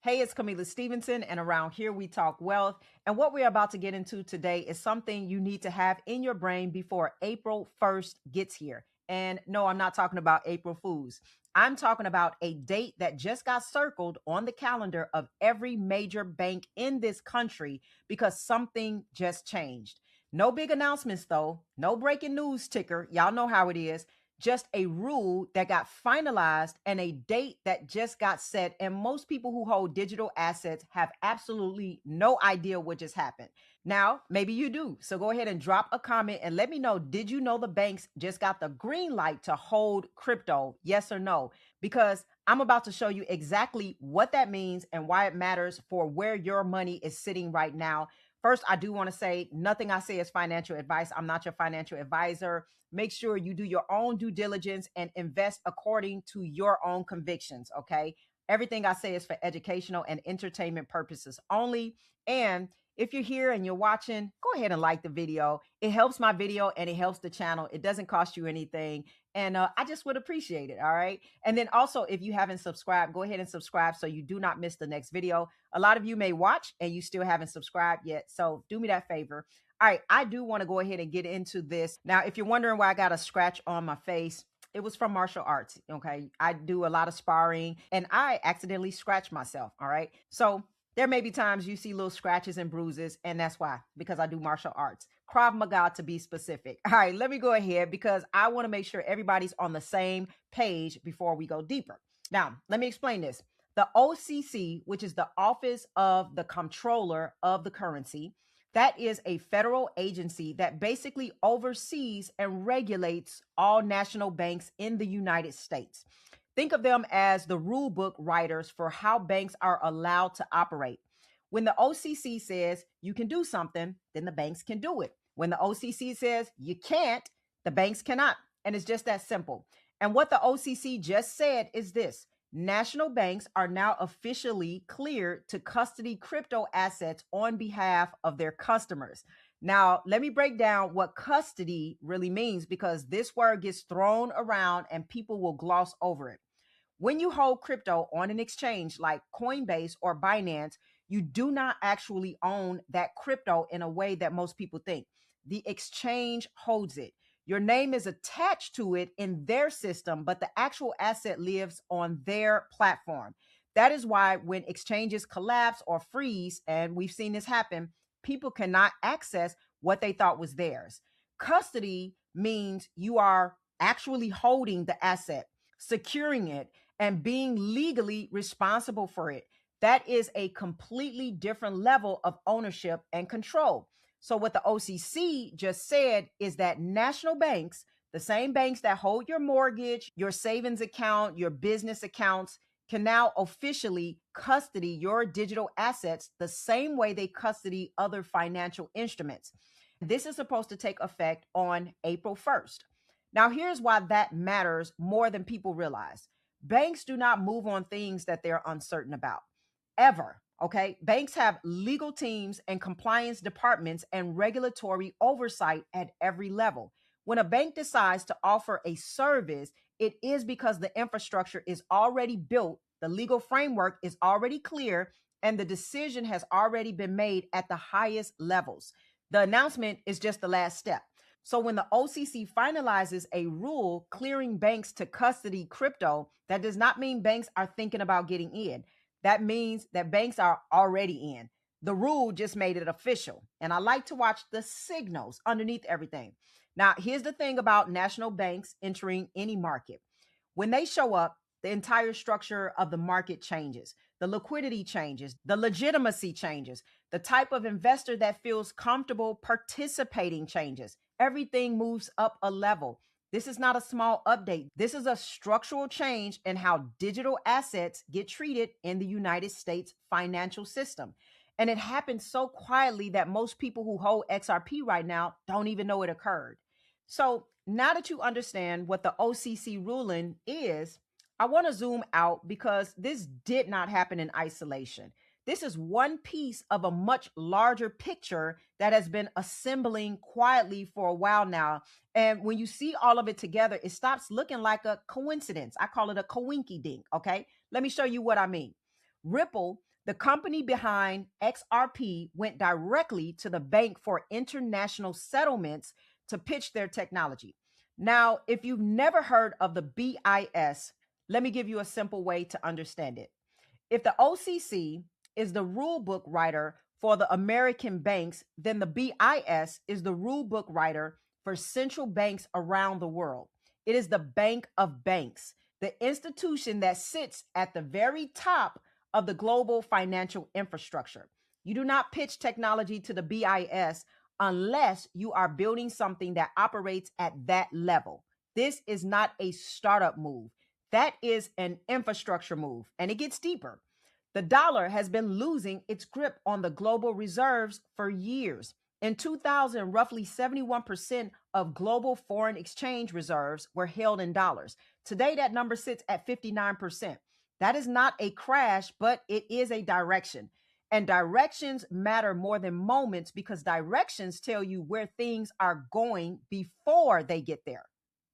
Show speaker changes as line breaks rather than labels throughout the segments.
Hey, it's Camila Stevenson, and around here we talk wealth. And what we're about to get into today is something you need to have in your brain before April 1st gets here. And no, I'm not talking about April Fools. I'm talking about a date that just got circled on the calendar of every major bank in this country because something just changed. No big announcements, though. No breaking news ticker. Y'all know how it is, just a rule that got finalized and a date that just got set. And most people who hold digital assets have absolutely no idea what just happened. Now, maybe you do. So go ahead and drop a comment and let me know, did you know the banks just got the green light to hold crypto? Yes or no? Because I'm about to show you exactly what that means and why it matters for where your money is sitting right now. First, I do want to say nothing I say is financial advice. I'm not your financial advisor. Make sure you do your own due diligence and invest according to your own convictions. Okay. Everything I say is for educational and entertainment purposes only. And if you're here and you're watching, go ahead and like the video. It helps my video and it helps the channel. It doesn't cost you anything. And I just would appreciate it. All right. And then also, if you haven't subscribed, go ahead and subscribe so you do not miss the next video. A lot of you may watch and you still haven't subscribed yet. So do me that favor. All right, I do want to go ahead and get into this. Now, if you're wondering why I got a scratch on my face, it was from martial arts. Okay. I do a lot of sparring and I accidentally scratched myself. All right. So there may be times you see little scratches and bruises, and that's why, because I do martial arts. Krav Maga to be specific. All right, let me go ahead because I want to make sure everybody's on the same page before we go deeper. Now, let me explain this. The OCC, which is the Office of the Comptroller of the Currency, that is a federal agency that basically oversees and regulates all national banks in the United States. Think of them as the rule book writers for how banks are allowed to operate. When the OCC says you can do something, then the banks can do it. When the OCC says you can't, the banks cannot. And it's just that simple. And what the OCC just said is this: national banks are now officially cleared to custody crypto assets on behalf of their customers. Now, let me break down what custody really means because this word gets thrown around and people will gloss over it. When you hold crypto on an exchange like Coinbase or Binance, you do not actually own that crypto in a way that most people think. The exchange holds it. Your name is attached to it in their system, but the actual asset lives on their platform. That is why when exchanges collapse or freeze, and we've seen this happen, people cannot access what they thought was theirs. Custody means you are actually holding the asset, securing it, and being legally responsible for it. That is a completely different level of ownership and control. So, what the OCC just said is that national banks, the same banks that hold your mortgage, your savings account, your business accounts, can now officially custody your digital assets the same way they custody other financial instruments. This is supposed to take effect on April 1st. Now, here's why that matters more than people realize. Banks do not move on things that they're uncertain about, ever. Okay. Banks have legal teams and compliance departments and regulatory oversight at every level. When a bank decides to offer a service, it is because the infrastructure is already built, the legal framework is already clear, and the decision has already been made at the highest levels. The announcement is just the last step. So when the OCC finalizes a rule clearing banks to custody crypto, that does not mean banks are thinking about getting in. That means that banks are already in. The rule just made it official. And I like to watch the signals underneath everything. Now, here's the thing about national banks entering any market. When they show up, the entire structure of the market changes. The liquidity changes. The legitimacy changes. The type of investor that feels comfortable participating changes. Everything moves up a level. This is not a small update. This is a structural change in how digital assets get treated in the United States financial system. And it happened so quietly that most people who hold XRP right now don't even know it occurred. So now that you understand what the OCC ruling is, I want to zoom out because this did not happen in isolation. This is one piece of a much larger picture that has been assembling quietly for a while now. And when you see all of it together, it stops looking like a coincidence. I call it a coinky dink. Okay. Let me show you what I mean. Ripple, The company behind XRP went directly to the Bank for International Settlements to pitch their technology. Now, if you've never heard of the BIS, let me give you a simple way to understand it. If the OCC is the rule book writer for the American banks, then the BIS is the rule book writer for central banks around the world. It is the bank of banks, the institution that sits at the very top of the global financial infrastructure. You do not pitch technology to the BIS unless you are building something that operates at that level. This is not a startup move. That is an infrastructure move, and it gets deeper. The dollar has been losing its grip on the global reserves for years. In 2000, roughly 71% of global foreign exchange reserves were held in dollars. Today, that number sits at 59%. That is not a crash, but it is a direction. And directions matter more than moments because directions tell you where things are going before they get there.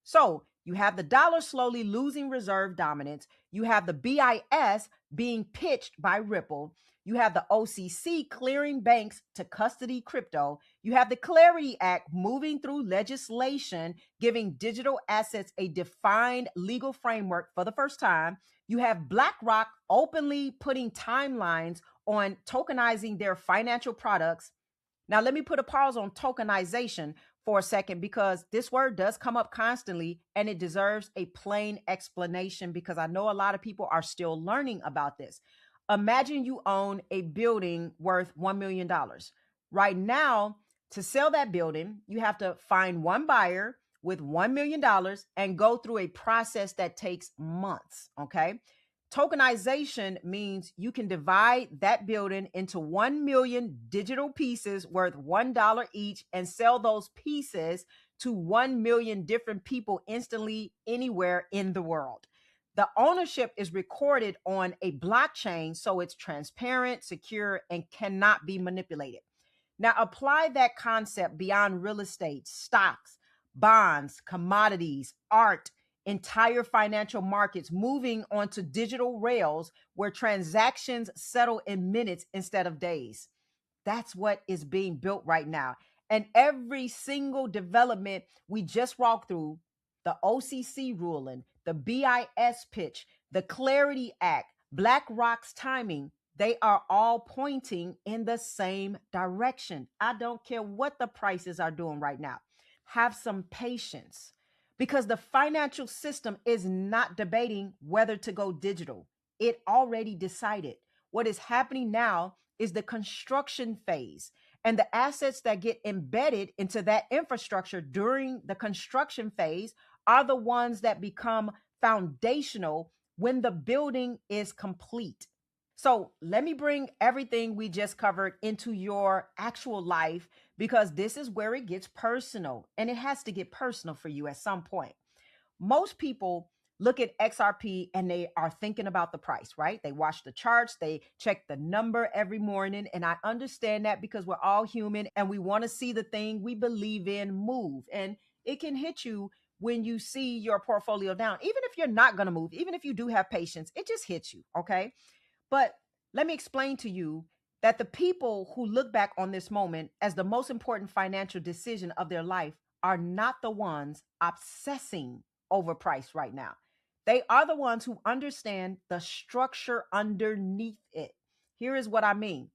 So you have the dollar slowly losing reserve dominance. You have the BIS being pitched by Ripple. You have the OCC clearing banks to custody crypto. You have the Clarity Act moving through legislation, giving digital assets a defined legal framework for the first time. You have BlackRock openly putting timelines on tokenizing their financial products. Now, let me put a pause on tokenization for a second because this word does come up constantly and it deserves a plain explanation because I know a lot of people are still learning about this. Imagine you own a building worth $1 million. Right now, to sell that building, you have to find one buyer with $1 million and go through a process that takes months. Okay. Tokenization means you can divide that building into 1 million digital pieces worth $1 each and sell those pieces to 1 million different people instantly anywhere in the world. The ownership is recorded on a blockchain, so it's transparent, secure, and cannot be manipulated. Now, apply that concept beyond real estate, stocks, bonds, commodities, art, entire financial markets moving onto digital rails where transactions settle in minutes instead of days. That's what is being built right now. And every single development we just walked through, the OCC ruling, the BIS pitch, the Clarity Act, BlackRock's timing, they are all pointing in the same direction. I don't care what the prices are doing right now. Have some patience because the financial system is not debating whether to go digital. It already decided. What is happening now is the construction phase, and the assets that get embedded into that infrastructure during the construction phase are the ones that become foundational when the building is complete. So let me bring everything we just covered into your actual life because this is where it gets personal, and it has to get personal for you at some point. Most people look at XRP and they are thinking about the price, right? They watch the charts, they check the number every morning. And I understand that because we're all human and we want to see the thing we believe in move. And it can hit you when you see your portfolio down. Even if you're not going to move, even if you do have patience, it just hits you, okay? But let me explain to you that the people who look back on this moment as the most important financial decision of their life are not the ones obsessing over price right now. They are the ones who understand the structure underneath it. Here is what I mean.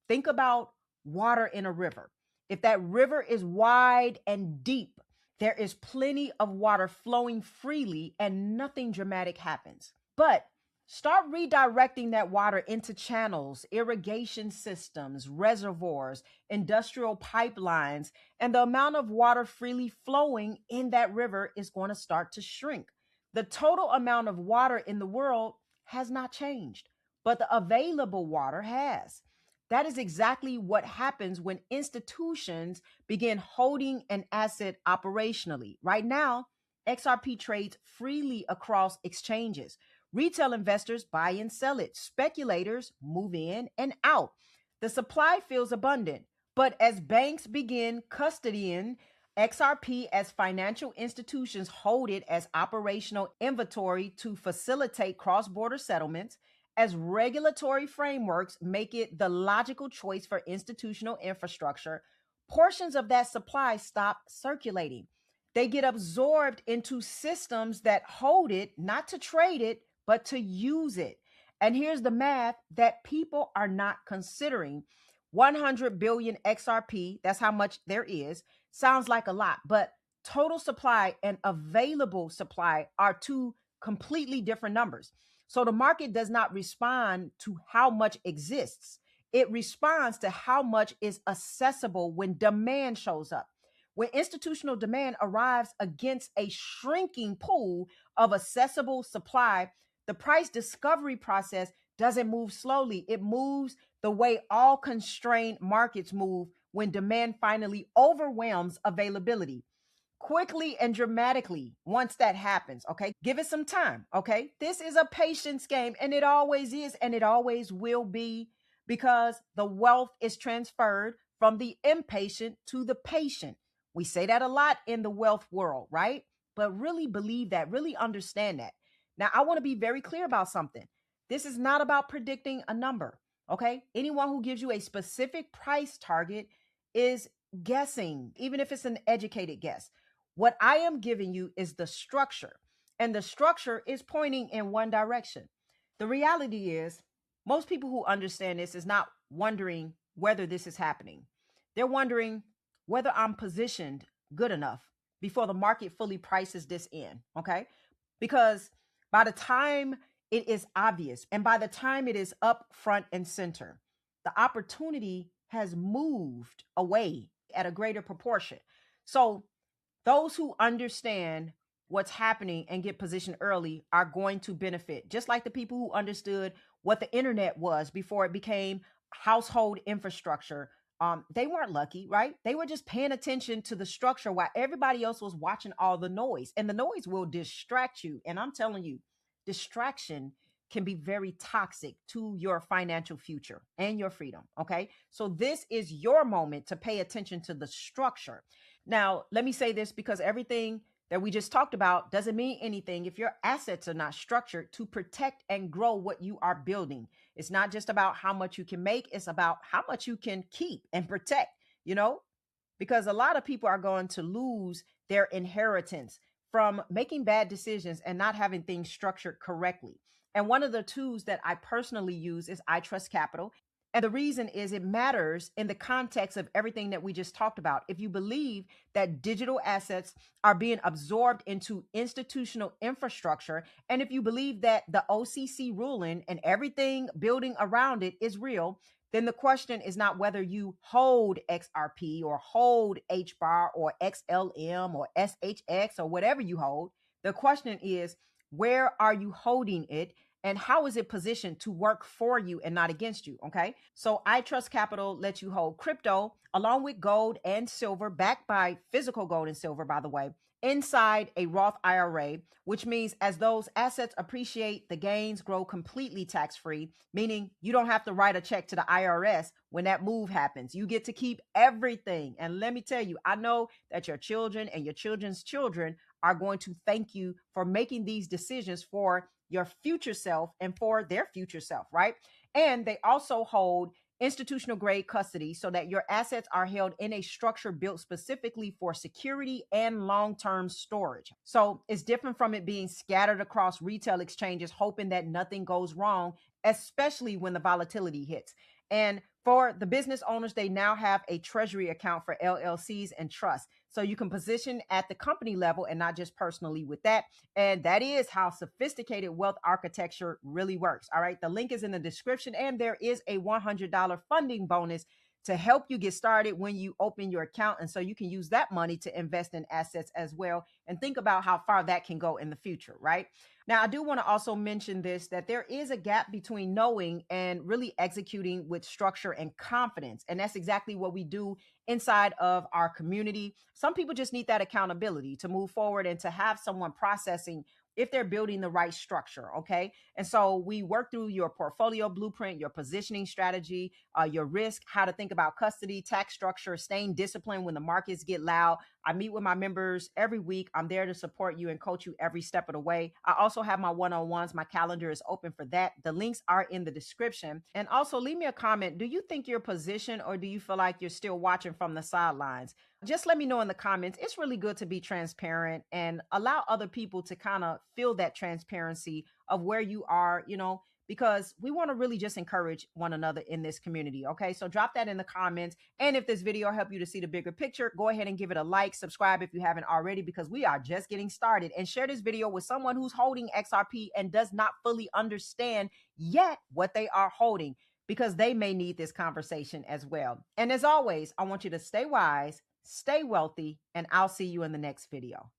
Think about water in a river. If that river is wide and deep, there is plenty of water flowing freely and nothing dramatic happens. But start redirecting that water into channels, irrigation systems, reservoirs, industrial pipelines, and the amount of water freely flowing in that river is going to start to shrink. The total amount of water in the world has not changed, but the available water has. That is exactly what happens when institutions begin holding an asset operationally. Right now, XRP trades freely across exchanges. Retail investors buy and sell it. Speculators move in and out. The supply feels abundant, but as banks begin custodying XRP as financial institutions hold it as operational inventory to facilitate cross-border settlements, As regulatory frameworks make it the logical choice for institutional infrastructure, portions of that supply stop circulating. They get absorbed into systems that hold it, not to trade it, but to use it. And here's the math that people are not considering: 100 billion XRP, that's how much there is, sounds like a lot, but total supply and available supply are two completely different numbers. So the market does not respond to how much exists. It responds to how much is accessible when demand shows up. When institutional demand arrives against a shrinking pool of accessible supply, the price discovery process doesn't move slowly. It moves the way all constrained markets move when demand finally overwhelms availability, quickly and dramatically. Once that happens, okay, give it some time. Okay, this is a patience game, and it always is, and it always will be, because the wealth is transferred from the impatient to the patient. We say that a lot in the wealth world, right? But really believe that, really understand that. Now, I want to be very clear about something. This is not about predicting a number. Okay, anyone who gives you a specific price target is guessing, even if it's an educated guess. What I am giving you is the structure, and the structure is pointing in one direction. The reality is, most people who understand this is not wondering whether this is happening. They're wondering whether I'm positioned good enough before the market fully prices this in, okay? Because by the time it is obvious and by the time it is up front and center, the opportunity has moved away at a greater proportion. So those who understand what's happening and get positioned early are going to benefit, just like the people who understood what the internet was before it became household infrastructure. They weren't lucky, right? They were just paying attention to the structure while everybody else was watching all the noise. And the noise will distract you. And I'm telling you, distraction can be very toxic to your financial future and your freedom. Okay. So this is your moment to pay attention to the structure. Now, let me say this, because everything that we just talked about doesn't mean anything if your assets are not structured to protect and grow what you are building. It's not just about how much you can make, it's about how much you can keep and protect, you know, because a lot of people are going to lose their inheritance from making bad decisions and not having things structured correctly. And one of the tools that I personally use is I Trust Capital. And the reason is it matters in the context of everything that we just talked about. If you believe that digital assets are being absorbed into institutional infrastructure, and if you believe that the OCC ruling and everything building around it is real, then the question is not whether you hold XRP or hold HBAR or XLM or SHX or whatever you hold. The question is, where are you holding it? And how is it positioned to work for you and not against you? Okay. So I Trust Capital lets you hold crypto along with gold and silver, backed by physical gold and silver, by the way, inside a Roth IRA, which means as those assets appreciate, the gains grow completely tax-free, meaning you don't have to write a check to the IRS when that move happens. You get to keep everything. And let me tell you, I know that your children and your children's children are going to thank you for making these decisions for your future self and for their future self, right? And they also hold institutional grade custody so that your assets are held in a structure built specifically for security and long-term storage. So it's different from it being scattered across retail exchanges, hoping that nothing goes wrong, especially when the volatility hits. And for the business owners, they now have a treasury account for LLCs and trusts. So you can position at the company level and not just personally with that. And that is how sophisticated wealth architecture really works. All right. The link is in the description, and there is a $100 funding bonus to help you get started when you open your account. And so you can use that money to invest in assets as well, and think about how far that can go in the future, right? Now, I do want to also mention this, that there is a gap between knowing and really executing with structure and confidence. And that's exactly what we do inside of our community. Some people just need that accountability to move forward and to have someone processing if they're building the right structure. Okay. And so we work through your portfolio blueprint, your positioning strategy, your risk, how to think about custody, tax structure, staying disciplined when the markets get loud. I meet with my members every week. I'm there to support you and coach you every step of the way. I also have my one-on-ones. My calendar is open for that. The links are in the description. And also leave me a comment. Do you think you're positioned, or do you feel like you're still watching from the sidelines? Just let me know in the comments. It's really good to be transparent and allow other people to kind of feel that transparency of where you are, because we want to really just encourage one another in this community. Okay. So drop that in the comments. And if this video helped you to see the bigger picture, go ahead and give it a like, subscribe if you haven't already, because we are just getting started, and share this video with someone who's holding XRP and does not fully understand yet what they are holding, because they may need this conversation as well. And as always, I want you to stay wise, stay wealthy, and I'll see you in the next video.